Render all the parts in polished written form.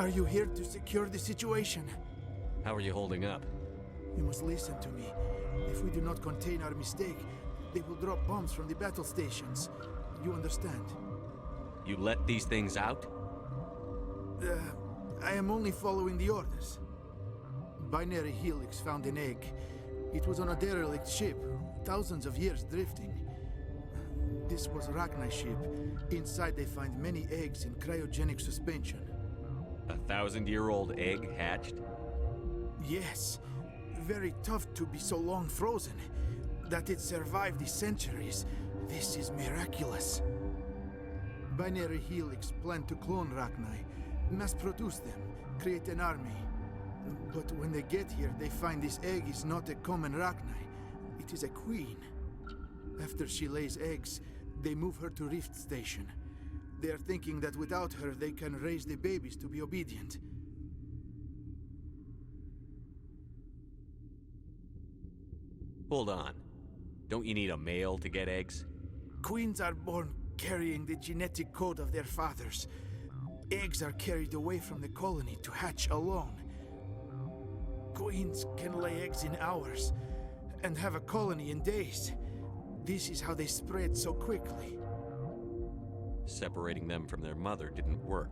Are you here to secure the situation? How are you holding up? You must listen to me. If we do not contain our mistake, they will drop bombs from the battle stations. You understand? You let these things out? I am only following the orders. Binary Helix found an egg. It was on a derelict ship, thousands of years drifting. This was Rachni's ship. Inside they find many eggs in cryogenic suspension. A 1,000-year-old egg hatched? Yes. Very tough to be so long frozen. That it survived the centuries. This is miraculous. Binary Helix planned to clone Rachni, mass-produce them, create an army. But when they get here, they find this egg is not a common Rachni. It is a queen. After she lays eggs, they move her to Rift Station. They are thinking that without her, they can raise the babies to be obedient. Hold on. Don't you need a male to get eggs? Queens are born carrying the genetic code of their fathers. Eggs are carried away from the colony to hatch alone. Queens can lay eggs in hours and have a colony in days. This is how they spread so quickly. Separating them from their mother didn't work.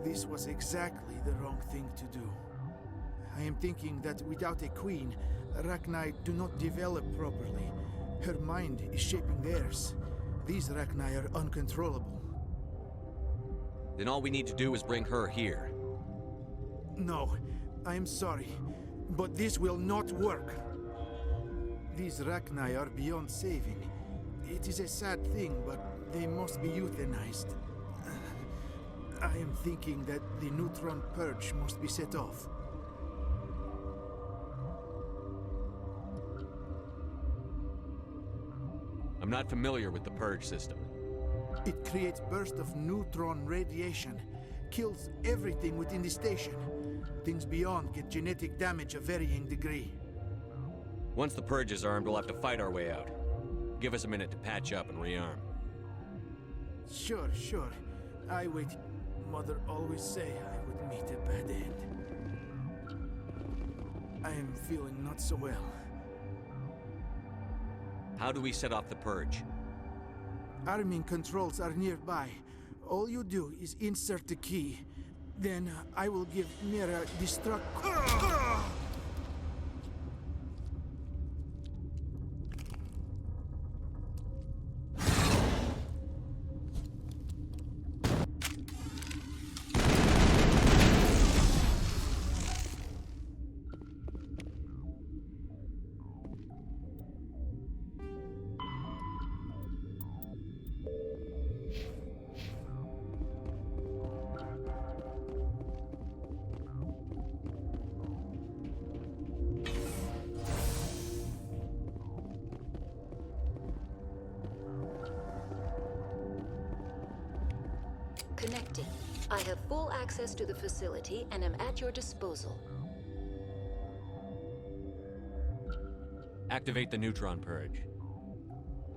This was exactly the wrong thing to do. I am thinking that without a queen, Rachni do not develop properly. Her mind is shaping theirs. These Rachni are uncontrollable. Then all we need to do is bring her here. No, I am sorry, but this will not work. These Rachni are beyond saving. It is a sad thing, but they must be euthanized. I am thinking that the neutron purge must be set off. I'm not familiar with the purge system. It creates bursts of neutron radiation, kills everything within the station. Things beyond get genetic damage of varying degree. Once the purge is armed, we'll have to fight our way out. Give us a minute to patch up and rearm. Sure. I wait. Mother always say I would meet a bad end. I am feeling not so well. How do we set off the purge? Arming controls are nearby. All you do is insert the key. Then I will give Mira destruct... Connecting. I have full access to the facility and am at your disposal. Activate the neutron purge.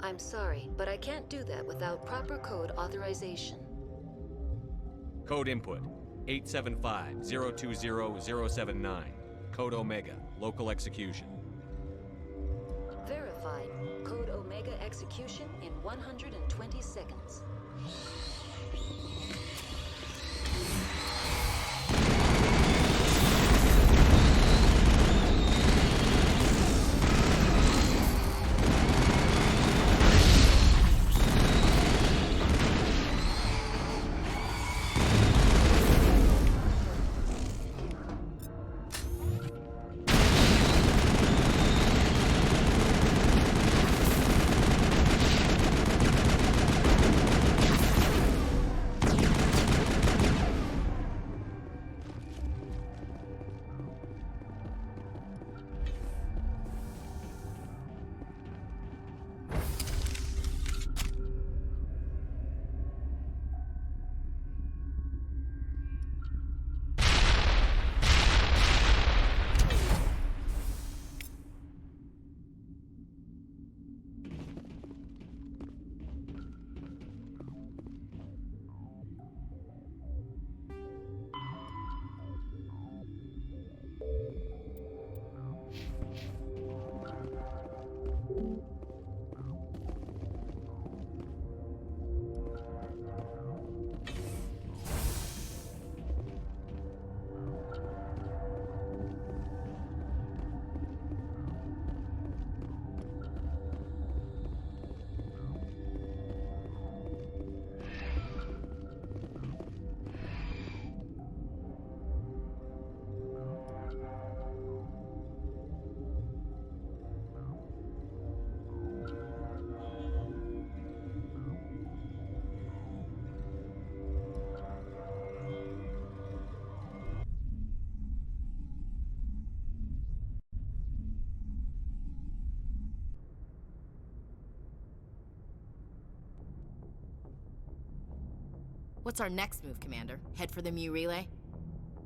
I'm sorry, but I can't do that without proper code authorization. Code input 875-020-079. Code Omega. Local execution. Verified. Code Omega execution in 120 seconds. What's our next move, Commander? Head for the Mu Relay?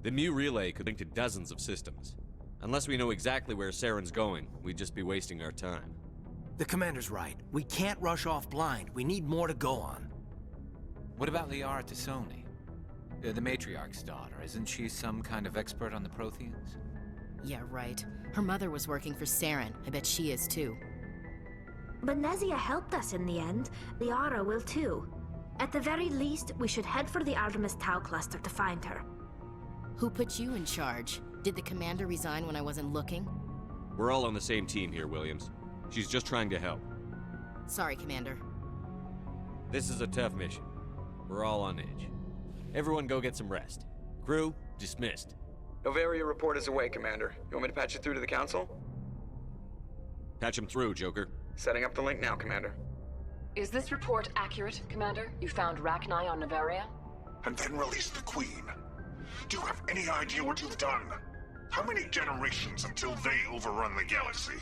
The Mu Relay could link to dozens of systems. Unless we know exactly where Saren's going, we'd just be wasting our time. The Commander's right. We can't rush off blind. We need more to go on. What about Liara Tassoni? The Matriarch's daughter. Isn't she some kind of expert on the Protheans? Yeah, right. Her mother was working for Saren. I bet she is too. But Nezia helped us in the end. Liara will too. At the very least, we should head for the Artemis Tau cluster to find her. Who put you in charge? Did the Commander resign when I wasn't looking? We're all on the same team here, Williams. She's just trying to help. Sorry, Commander. This is a tough mission. We're all on edge. Everyone go get some rest. Crew, dismissed. Noveria report is away, Commander. You want me to patch it through to the Council? Patch him through, Joker. Setting up the link now, Commander. Is this report accurate, Commander? You found Rachni on Noveria? And then released the Queen. Do you have any idea what you've done? How many generations until they overrun the galaxy?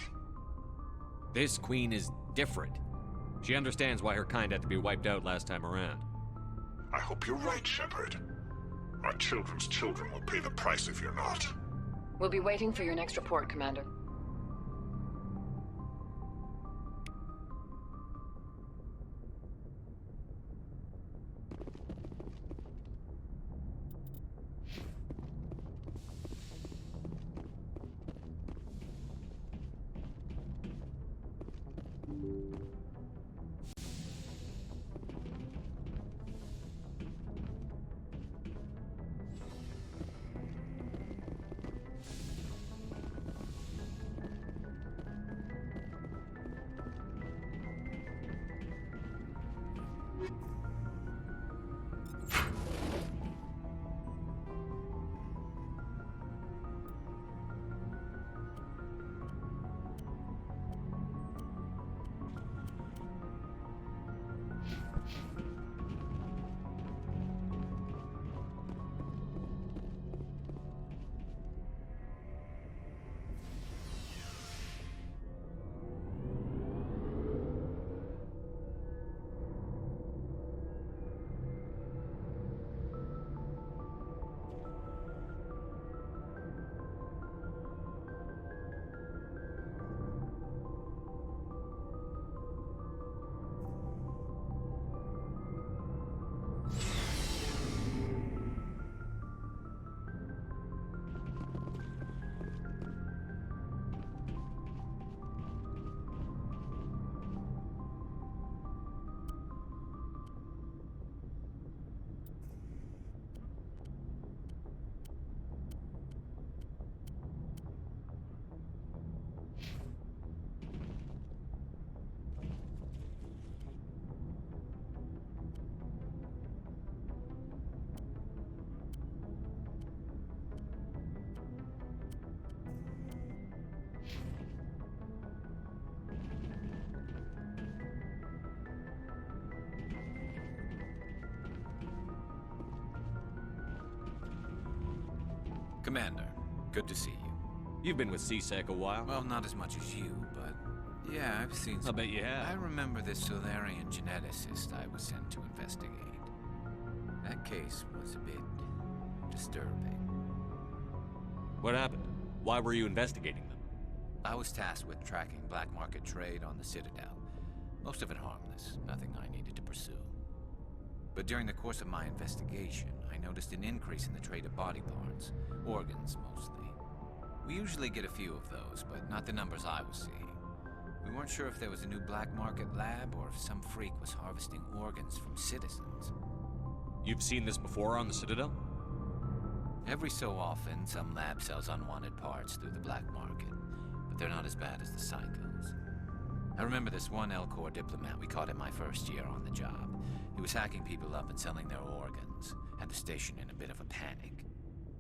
This Queen is different. She understands why her kind had to be wiped out last time around. I hope you're right, Shepard. Our children's children will pay the price if you're not. We'll be waiting for your next report, Commander. Commander, good to see you. You've been with CSEC a while. Well, not as much as you, but yeah, I've seen some. I bet you have. I remember this Solarian geneticist I was sent to investigate. That case was a bit disturbing. What happened? Why were you investigating them? I was tasked with tracking black market trade on the Citadel. Most of it harmless, nothing I needed to pursue. But during the course of my investigation, I noticed an increase in the trade of body parts, organs mostly. We usually get a few of those, but not the numbers I was seeing. We weren't sure if there was a new black market lab or if some freak was harvesting organs from citizens. You've seen this before on the Citadel? Every so often, some lab sells unwanted parts through the black market, but they're not as bad as the psychos. I remember this one L-Corps diplomat we caught in my first year on the job. He was hacking people up and selling their organs, had the station in a bit of a panic.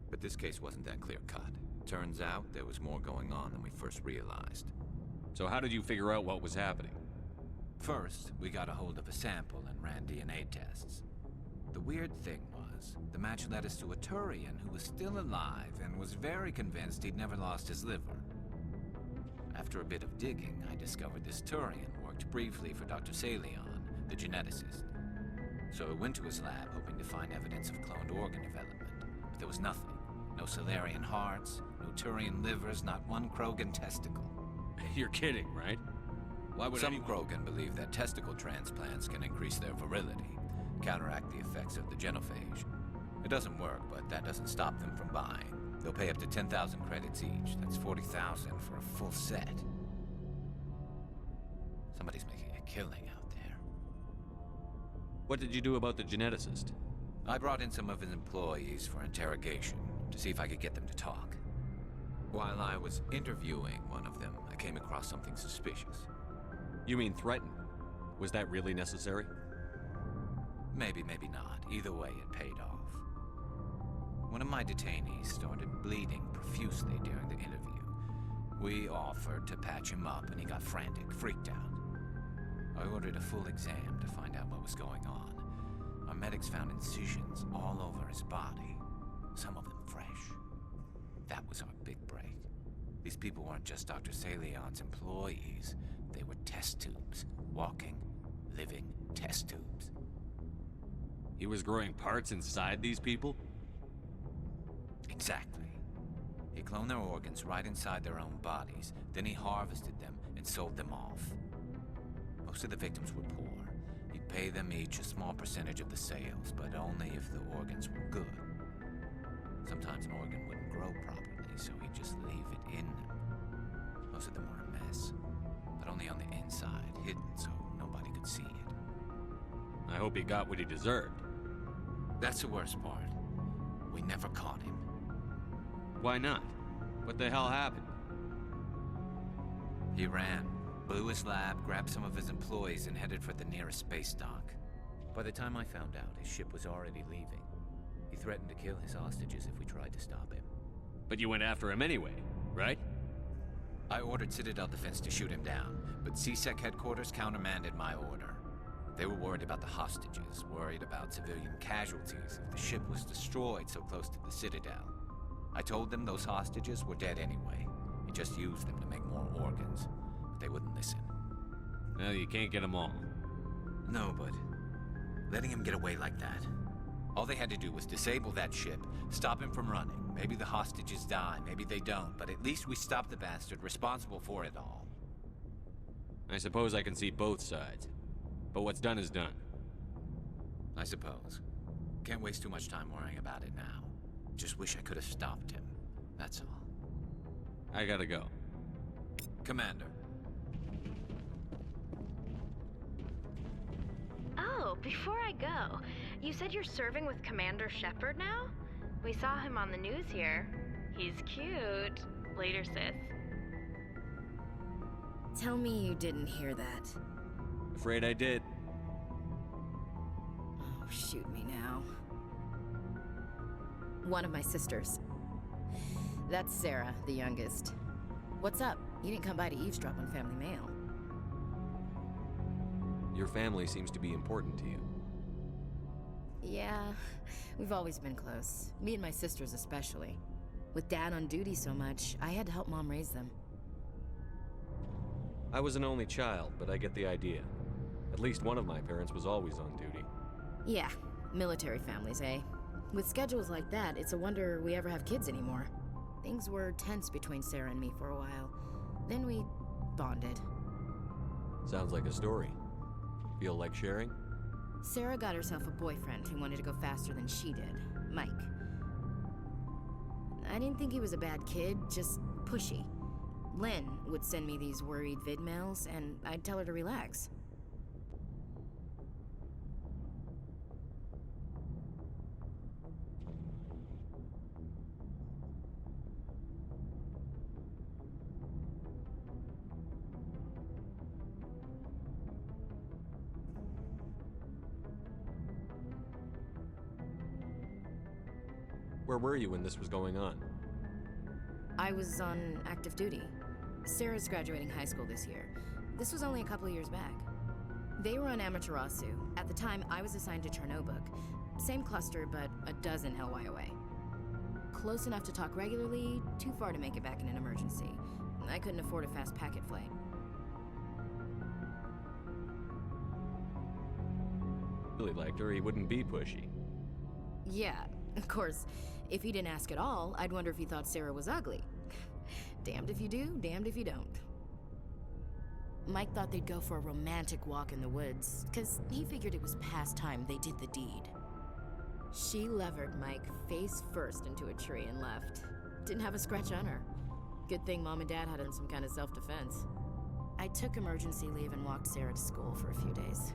But this case wasn't that clear-cut. Turns out there was more going on than we first realized. So how did you figure out what was happening? First, we got a hold of a sample and ran DNA tests. The weird thing was, the match led us to a Turian who was still alive and was very convinced he'd never lost his liver. After a bit of digging, I discovered this Turian worked briefly for Dr. Salion, the geneticist. So I went to his lab hoping to find evidence of cloned organ development. But there was nothing. No Solarian hearts, no Turian livers, not one Krogan testicle. You're kidding, right? Why would Some anyone... Krogan believe that testicle transplants can increase their virility, counteract the effects of the genophage. It doesn't work, but that doesn't stop them from buying. They'll pay up to 10,000 credits each. That's 40,000 for a full set. Somebody's making a killing out there. What did you do about the geneticist? I brought in some of his employees for interrogation to see if I could get them to talk. While I was interviewing one of them, I came across something suspicious. You mean threatened? Was that really necessary? Maybe, maybe not. Either way, it paid off. One of my detainees started bleeding profusely during the interview. We offered to patch him up, and he got frantic, freaked out. I ordered a full exam to find out what was going on. Our medics found incisions all over his body, some of them fresh. That was our big break. These people weren't just Dr. Salion's employees. They were test tubes. Walking, living test tubes. He was growing parts inside these people? Exactly. He cloned their organs right inside their own bodies. Then he harvested them and sold them off. Most of the victims were poor. He'd pay them each a small percentage of the sales, but only if the organs were good. Sometimes an organ wouldn't grow properly, so he'd just leave it in them. Most of them were a mess, but only on the inside, hidden so nobody could see it. I hope he got what he deserved. That's the worst part. We never caught him. Why not? What the hell happened? He ran, blew his lab, grabbed some of his employees, and headed for the nearest space dock. By the time I found out, his ship was already leaving. He threatened to kill his hostages if we tried to stop him. But you went after him anyway, right? I ordered Citadel Defense to shoot him down, but CSEC headquarters countermanded my order. They were worried about the hostages, worried about civilian casualties if the ship was destroyed so close to the Citadel. I told them those hostages were dead anyway. He just used them to make more organs, but they wouldn't listen. Well, you can't get them all. No, but letting him get away like that. All they had to do was disable that ship, stop him from running. Maybe the hostages die, maybe they don't, but at least we stopped the bastard responsible for it all. I suppose I can see both sides. But what's done is done. I suppose. Can't waste too much time worrying about it now. Just wish I could have stopped him. That's all. I gotta go. Commander. Oh, before I go, you said you're serving with Commander Shepard now? We saw him on the news here. He's cute. Later, sis. Tell me you didn't hear that. Afraid I did. Oh, shoot me now. One of my sisters. That's Sarah, the youngest. What's up? You didn't come by to eavesdrop on family mail. Your family seems to be important to you. Yeah, we've always been close. Me and my sisters especially. With Dad on duty so much, I had to help Mom raise them. I was an only child, but I get the idea. At least one of my parents was always on duty. Yeah, military families, eh? With schedules like that, it's a wonder we ever have kids anymore. Things were tense between Sarah and me for a while. Then we bonded. Sounds like a story. Feel like sharing? Sarah got herself a boyfriend who wanted to go faster than she did, Mike. I didn't think he was a bad kid, just pushy. Lynn would send me these worried vid mails, and I'd tell her to relax. Where were you when this was going on? I was on active duty. Sarah's graduating high school this year. This was only a couple of years back. They were on Amaterasu. At the time, I was assigned to Chernobog. Same cluster, but a dozen LY away. Close enough to talk regularly, too far to make it back in an emergency. I couldn't afford a fast packet flight. really liked her, he wouldn't be pushy. Yeah, of course, if he didn't ask at all, I'd wonder if he thought Sarah was ugly. Damned if you do, damned if you don't. Mike thought they'd go for a romantic walk in the woods, because he figured it was past time they did the deed. She levered Mike face first into a tree and left. Didn't have a scratch on her. Good thing Mom and Dad had in some kind of self-defense. I took emergency leave and walked Sarah to school for a few days.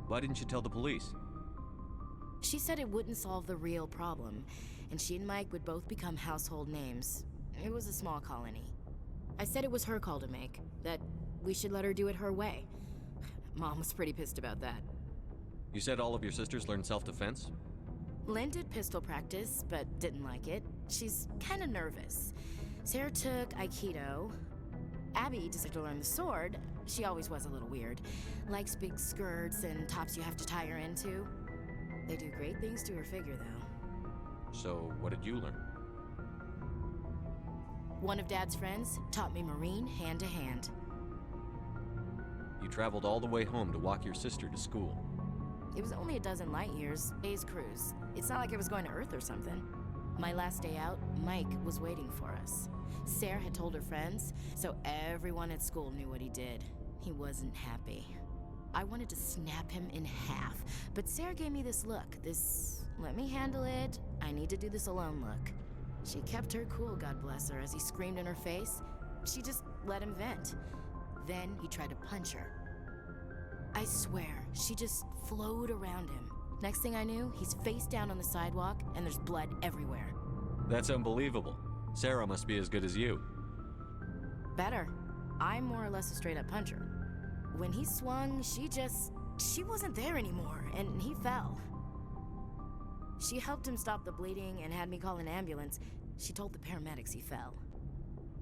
Why didn't you tell the police? She said it wouldn't solve the real problem, and she and Mike would both become household names. It was a small colony. I said it was her call to make, that we should let her do it her way. Mom was pretty pissed about that. You said all of your sisters learned self-defense? Lynn did pistol practice, but didn't like it. She's kinda nervous. Sarah took Aikido. Abby decided to learn the sword. She always was a little weird. Likes big skirts and tops you have to tie her into. They do great things to her figure, though. So, what did you learn? One of Dad's friends taught me Marine hand to hand. You traveled all the way home to walk your sister to school. It was only a dozen light years, day's cruise. It's not like I was going to Earth or something. My last day out, Mike was waiting for us. Sarah had told her friends, so everyone at school knew what he did. He wasn't happy. I wanted to snap him in half, but Sarah gave me this look, this let me handle it, I need to do this alone look. She kept her cool, God bless her, as he screamed in her face. She just let him vent. Then he tried to punch her. I swear, she just flowed around him. Next thing I knew, he's face down on the sidewalk, and there's blood everywhere. That's unbelievable. Sarah must be as good as you. Better. I'm more or less a straight-up puncher. When he swung, she wasn't there anymore, and he fell. She helped him stop the bleeding and had me call an ambulance. She told the paramedics he fell.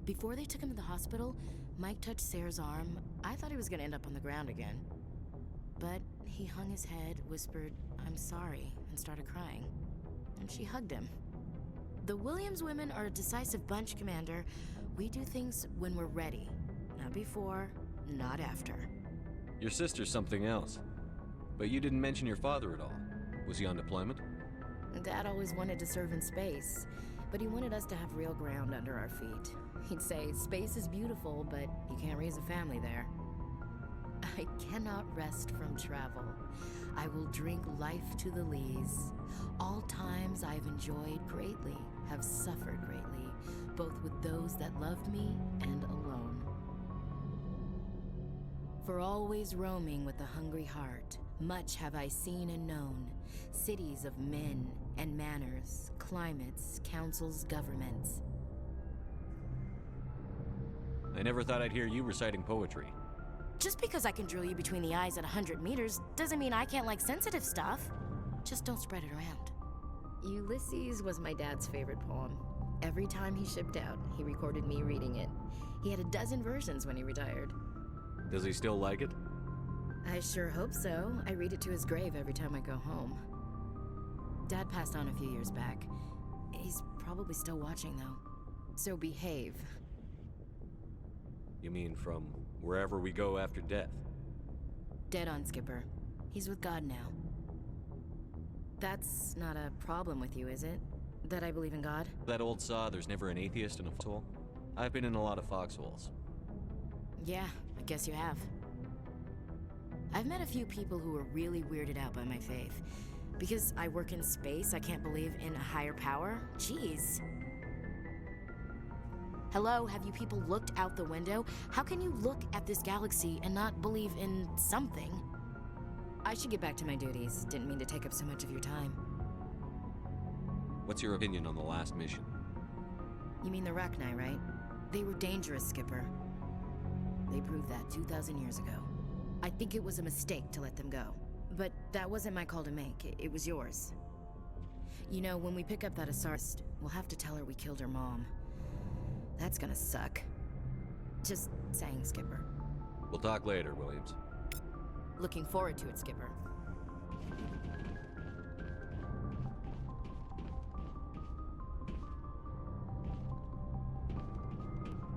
Before they took him to the hospital, Mike touched Sarah's arm. I thought he was gonna end up on the ground again. But he hung his head, whispered, "I'm sorry," and started crying. And she hugged him. The Williams women are a decisive bunch, Commander. We do things when we're ready. Not before, not after. Your sister's something else. But you didn't mention your father at all. Was he on deployment? Dad always wanted to serve in space, but he wanted us to have real ground under our feet. He'd say, space is beautiful, but you can't raise a family there. I cannot rest from travel. I will drink life to the lees. All times I've enjoyed greatly, have suffered greatly, both with those that loved me and alone. For always roaming with a hungry heart, much have I seen and known, cities of men and manners, climates, councils, governments. I never thought I'd hear you reciting poetry. Just because I can drill you between the eyes at 100 meters doesn't mean I can't like sensitive stuff. Just don't spread it around. Ulysses was my dad's favorite poem. Every time he shipped out, he recorded me reading it. He had a dozen versions when he retired. Does he still like it? I sure hope so. I read it to his grave every time I go home. Dad passed on a few years back. He's probably still watching, though. So behave. You mean from wherever we go after death? Dead on, Skipper. He's with God now. That's not a problem with you, is it? That I believe in God? That old saw, there's never an atheist in a foxhole. I've been in a lot of foxholes. Yeah, I guess you have. I've met a few people who were really weirded out by my faith. Because I work in space, I can't believe in a higher power? Jeez. Hello, have you people looked out the window? How can you look at this galaxy and not believe in something? I should get back to my duties. Didn't mean to take up so much of your time. What's your opinion on the last mission? You mean the Rachni, right? They were dangerous, Skipper. They proved that 2,000 years ago. I think it was a mistake to let them go. But that wasn't my call to make. It was yours. You know, when we pick up that Asarist, we'll have to tell her we killed her mom. That's gonna suck. Just saying, Skipper. We'll talk later, Williams. Looking forward to it, Skipper.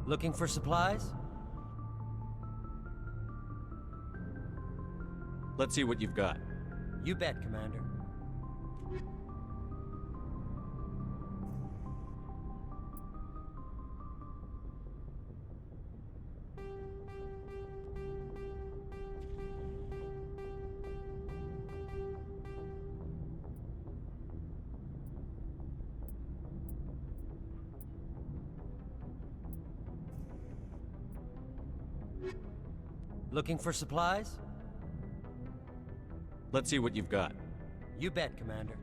Looking for supplies? Let's see what you've got. You bet, Commander. Looking for supplies? Let's see what you've got. You bet, Commander.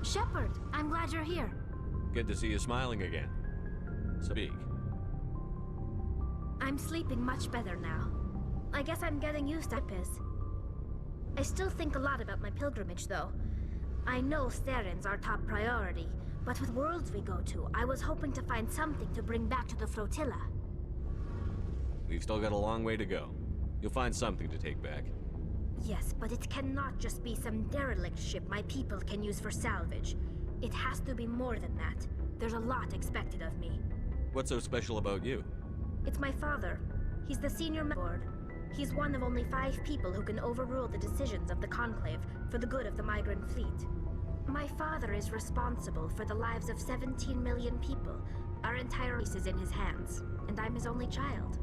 Shepard, I'm glad you're here. Good to see you smiling again. Speak. I'm sleeping much better now. I guess I'm getting used to it. I still think a lot about my pilgrimage, though. I know Theron's our top priority, but with worlds we go to, I was hoping to find something to bring back to the flotilla. We've still got a long way to go. You'll find something to take back. Yes, but it cannot just be some derelict ship my people can use for salvage. It has to be more than that. There's a lot expected of me. What's so special about you? It's my father. He's the senior board. He's one of only 5 people who can overrule the decisions of the Conclave for the good of the migrant fleet. My father is responsible for the lives of 17 million people. Our entire race is in his hands, and I'm his only child.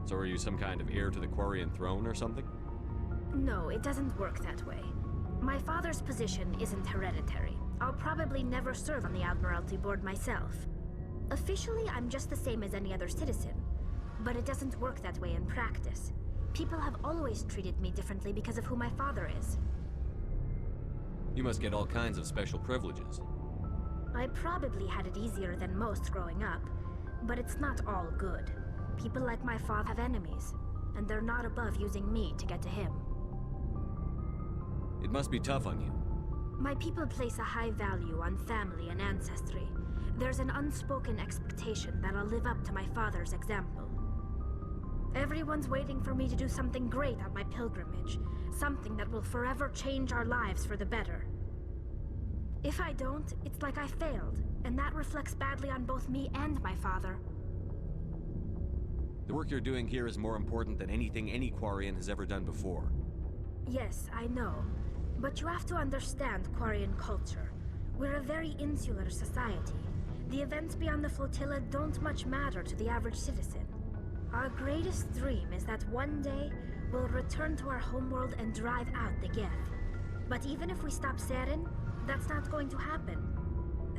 So are you some kind of heir to the Quarian throne or something? No, it doesn't work that way. My father's position isn't hereditary. I'll probably never serve on the Admiralty Board myself. Officially, I'm just the same as any other citizen. But it doesn't work that way in practice. People have always treated me differently because of who my father is. You must get all kinds of special privileges. I probably had it easier than most growing up, but it's not all good. People like my father have enemies, and they're not above using me to get to him. It must be tough on you. My people place a high value on family and ancestry. There's an unspoken expectation that I'll live up to my father's example. Everyone's waiting for me to do something great on my pilgrimage, something that will forever change our lives for the better. If I don't, it's like I failed, and that reflects badly on both me and my father. The work you're doing here is more important than anything any Quarian has ever done before. Yes, I know. But you have to understand Quarian culture. We're a very insular society. The events beyond the flotilla don't much matter to the average citizen. Our greatest dream is that one day we'll return to our homeworld and drive out the Geth. But even if we stop Saren, that's not going to happen.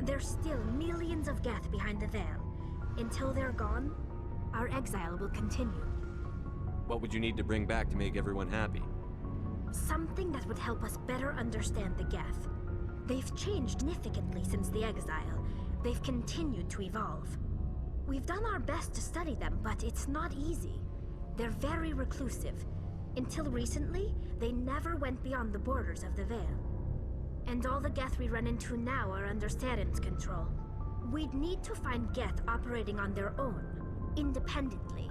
There's still millions of Geth behind the veil. Until they're gone, our exile will continue. What would you need to bring back to make everyone happy? Something that would help us better understand the Geth. They've changed significantly since the exile. They've continued to evolve. We've done our best to study them, but it's not easy. They're very reclusive. Until recently, they never went beyond the borders of the Veil. And all the Geth we run into now are under Saren's control. We'd need to find Geth operating on their own, independently.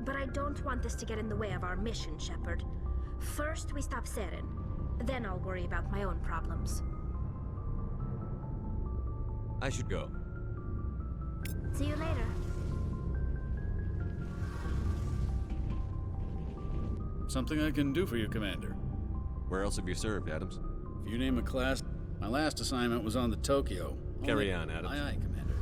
But I don't want this to get in the way of our mission, Shepard. First, we stop Saren. Then I'll worry about my own problems. I should go. See you later. Something I can do for you, Commander. Where else have you served, Adams? If you name a class, my last assignment was on the Tokyo. Carry on, Adams. Aye, aye, Commander.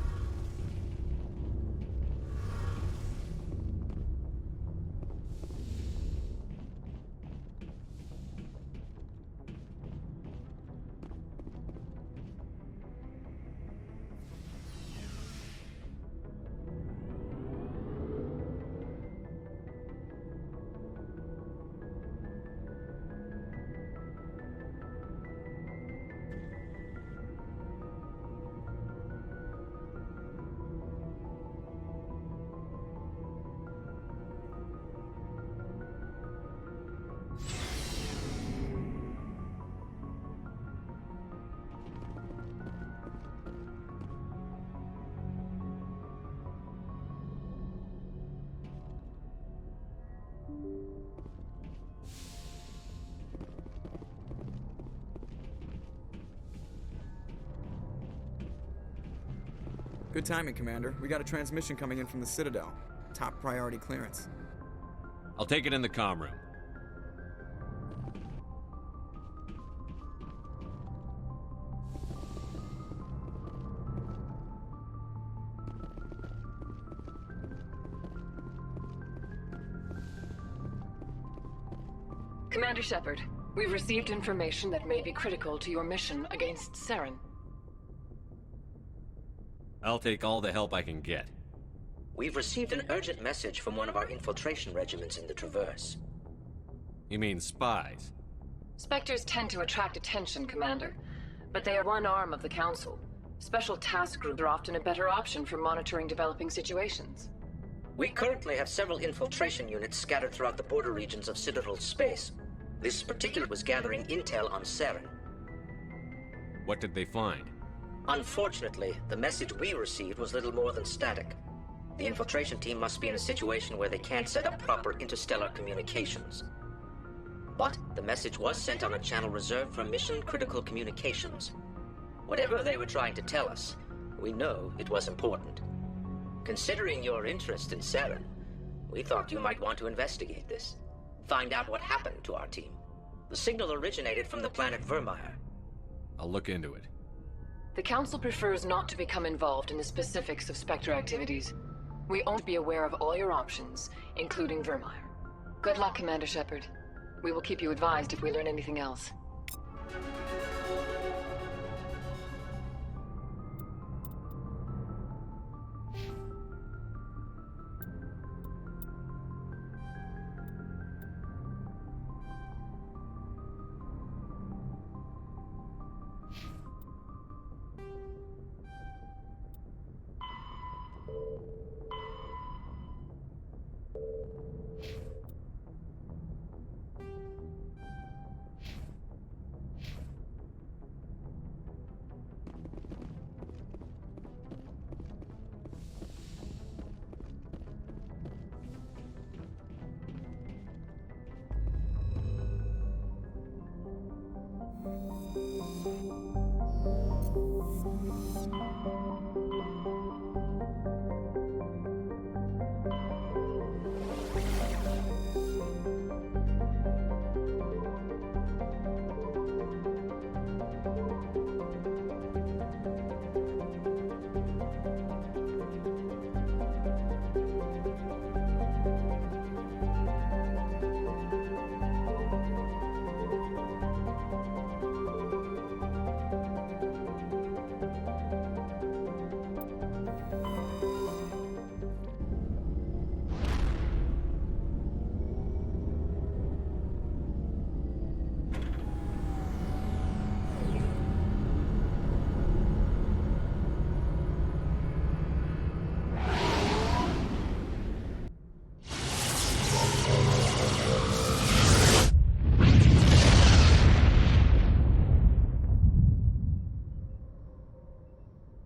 Good timing, Commander. We got a transmission coming in from the Citadel. Top priority clearance. I'll take it in the comm room. Commander Shepard, we've received information that may be critical to your mission against Saren. I'll take all the help I can get. We've received an urgent message from one of our infiltration regiments in the Traverse. You mean spies? Spectres tend to attract attention, Commander, but they are one arm of the Council. Special task groups are often a better option for monitoring developing situations. We currently have several infiltration units scattered throughout the border regions of Citadel space. This particular was gathering intel on Saren. What did they find? Unfortunately, the message we received was little more than static. The infiltration team must be in a situation where they can't set up proper interstellar communications. But the message was sent on a channel reserved for mission-critical communications. Whatever they were trying to tell us, we know it was important. Considering your interest in Saren, we thought you might want to investigate this. Find out what happened to our team. The signal originated from the planet Vermeer. I'll look into it. The Council prefers not to become involved in the specifics of Spectre activities. We ought to be aware of all your options, including Vermeer. Good luck, Commander Shepard. We will keep you advised if we learn anything else.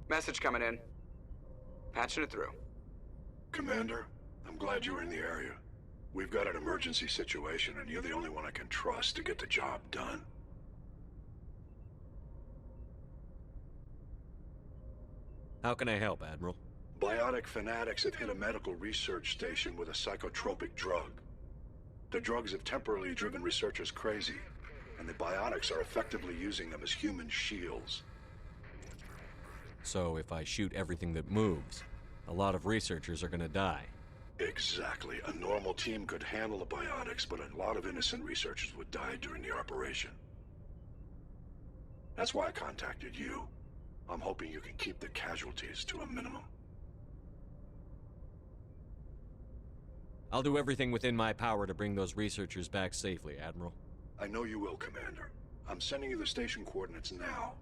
Message coming in. Patching it through. Commander, I'm glad you're in the area. We've got an emergency situation, and you're the only one I can trust to get the job done. How can I help, Admiral? Biotic fanatics have hit a medical research station with a psychotropic drug. The drugs have temporarily driven researchers crazy, and the biotics are effectively using them as human shields. So if I shoot everything that moves, a lot of researchers are gonna die. Exactly. A normal team could handle the biotics, but a lot of innocent researchers would die during the operation. That's why I contacted you. I'm hoping you can keep the casualties to a minimum. I'll do everything within my power to bring those researchers back safely, Admiral. I know you will, Commander. I'm sending you the station coordinates now.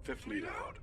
Fifth lead out.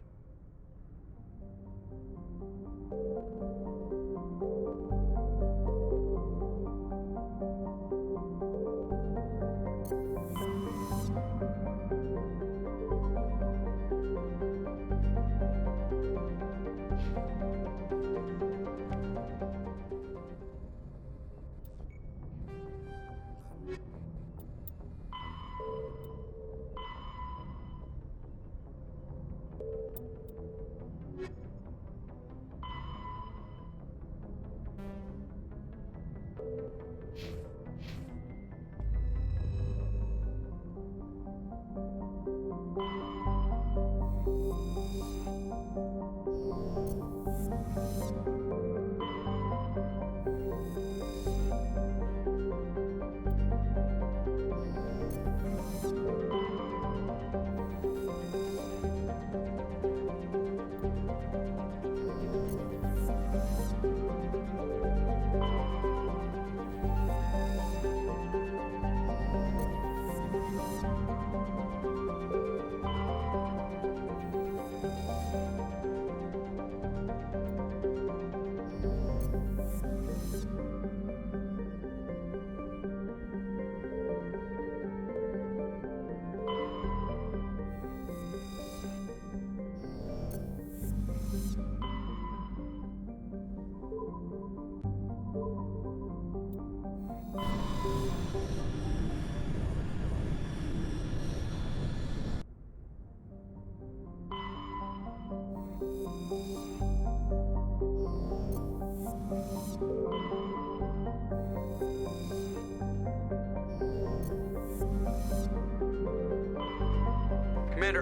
Commander,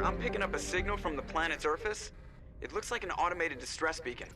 I'm picking up a signal from the planet's surface. It looks like an automated distress beacon.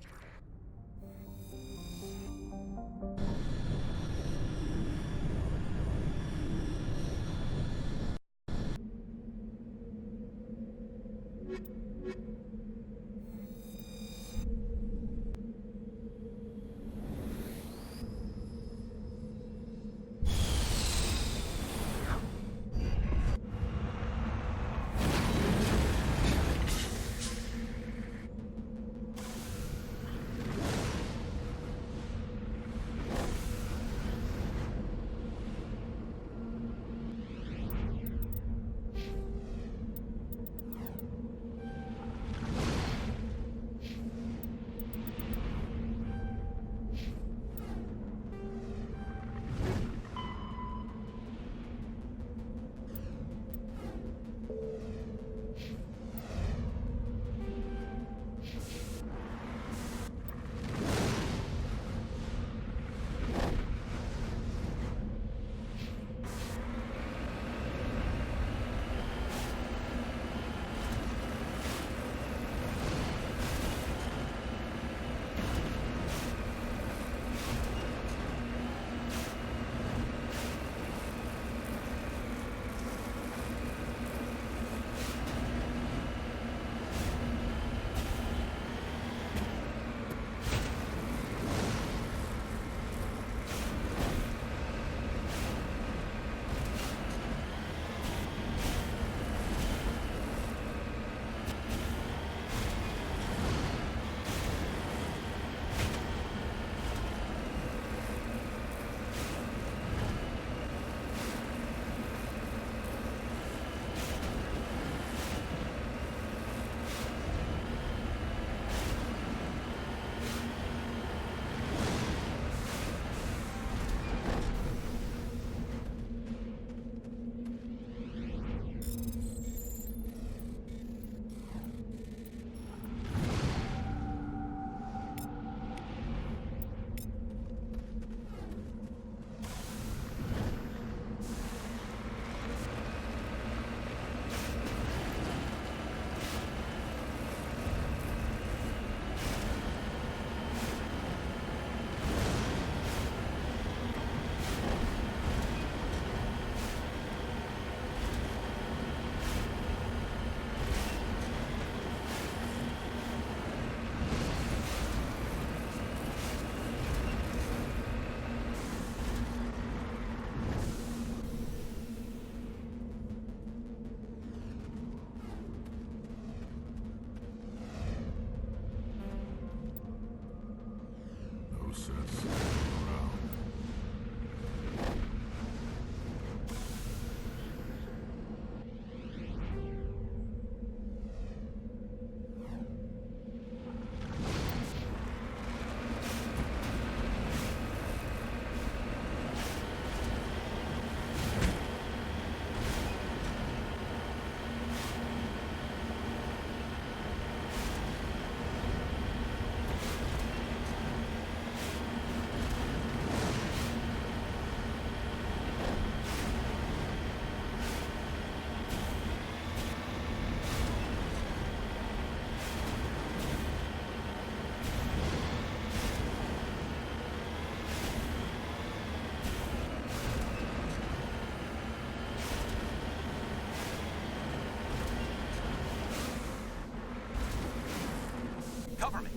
Cover me.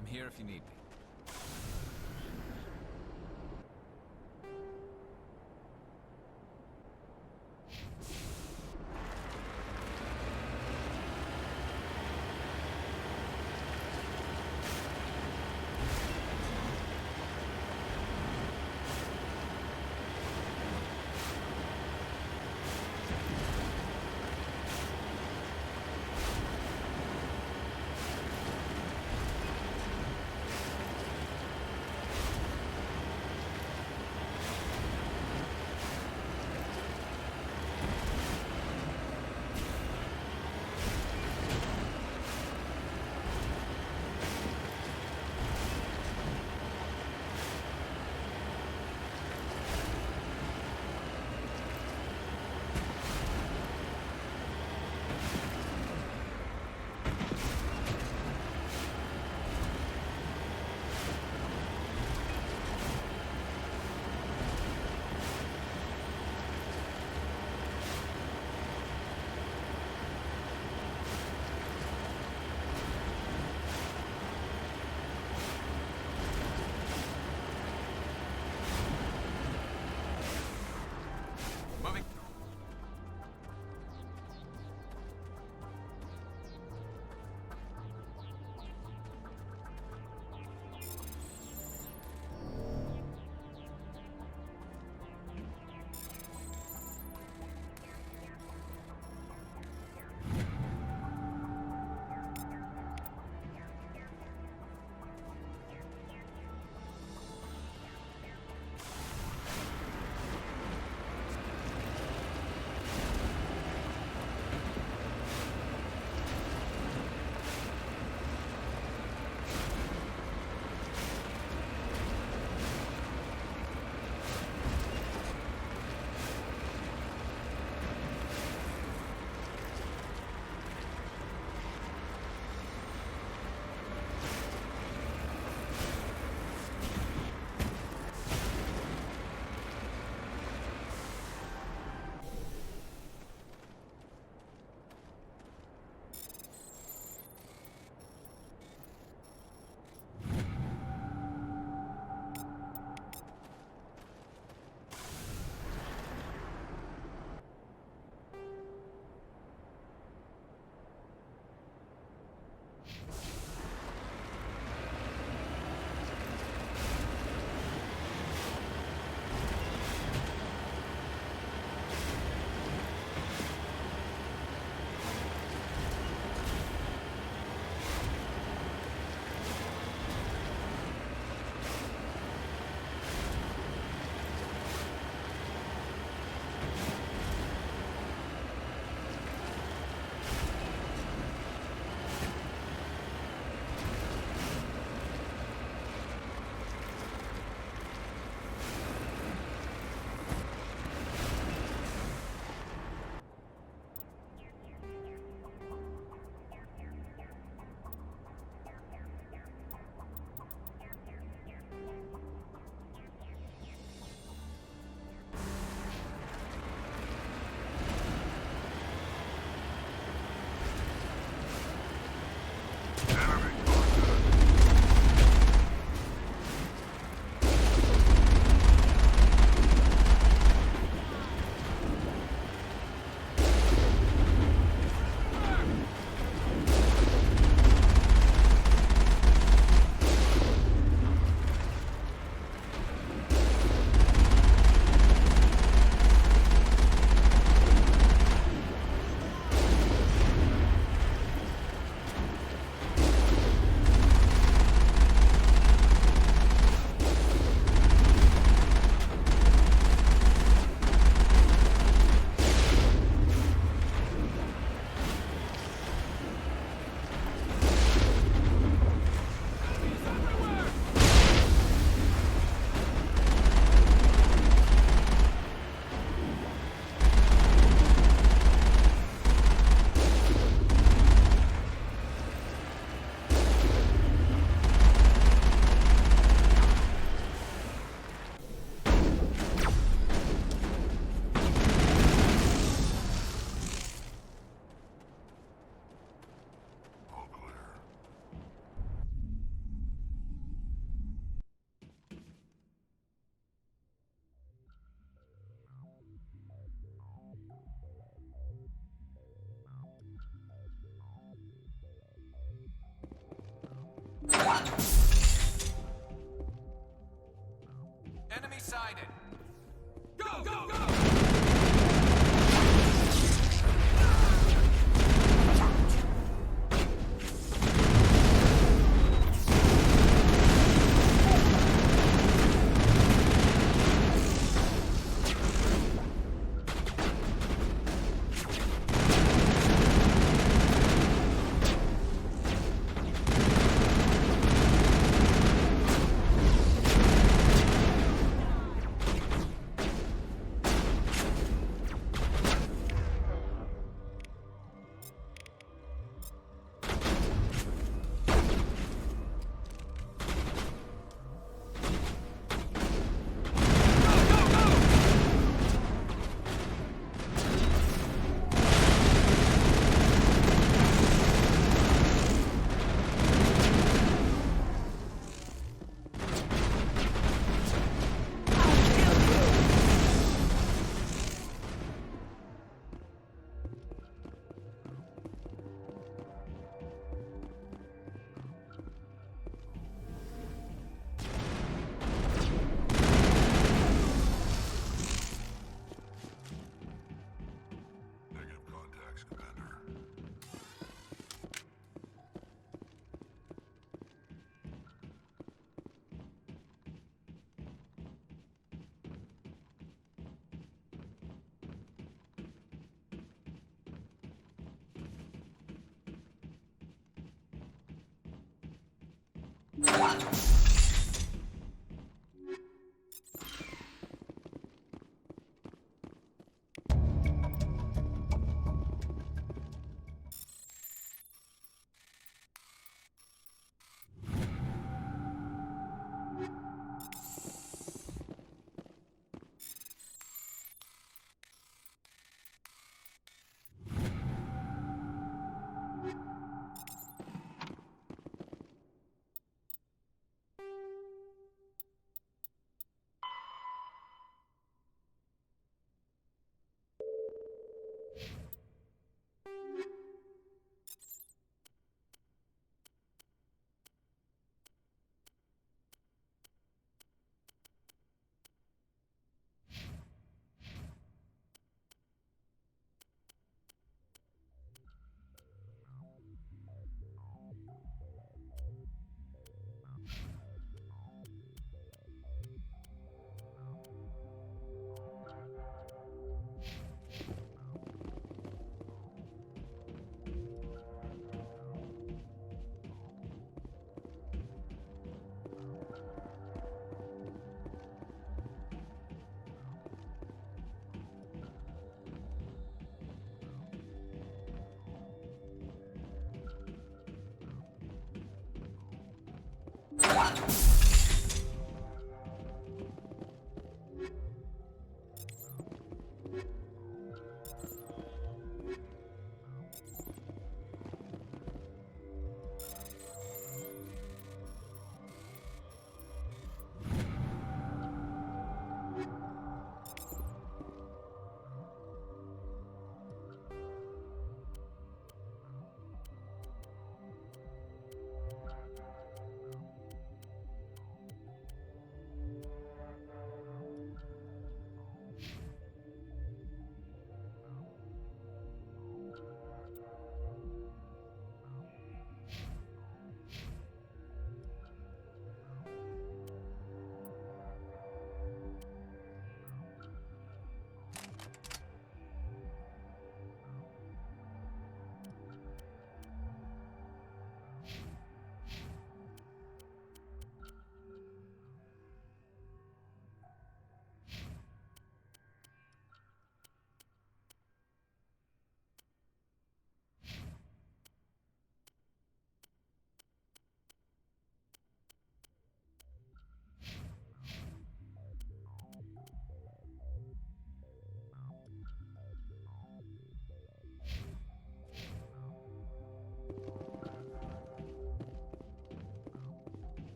I'm here if you need me. Enemy sighted. Go, go, go!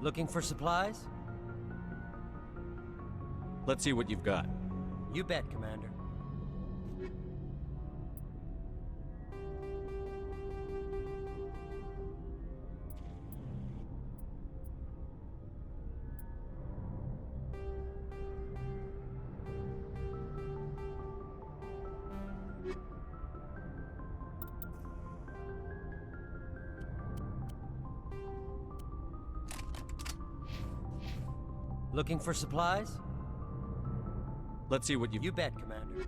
Looking for supplies? Let's see what you've got. You bet, Commander. Looking for supplies? Let's see what you've... You bet, Commander.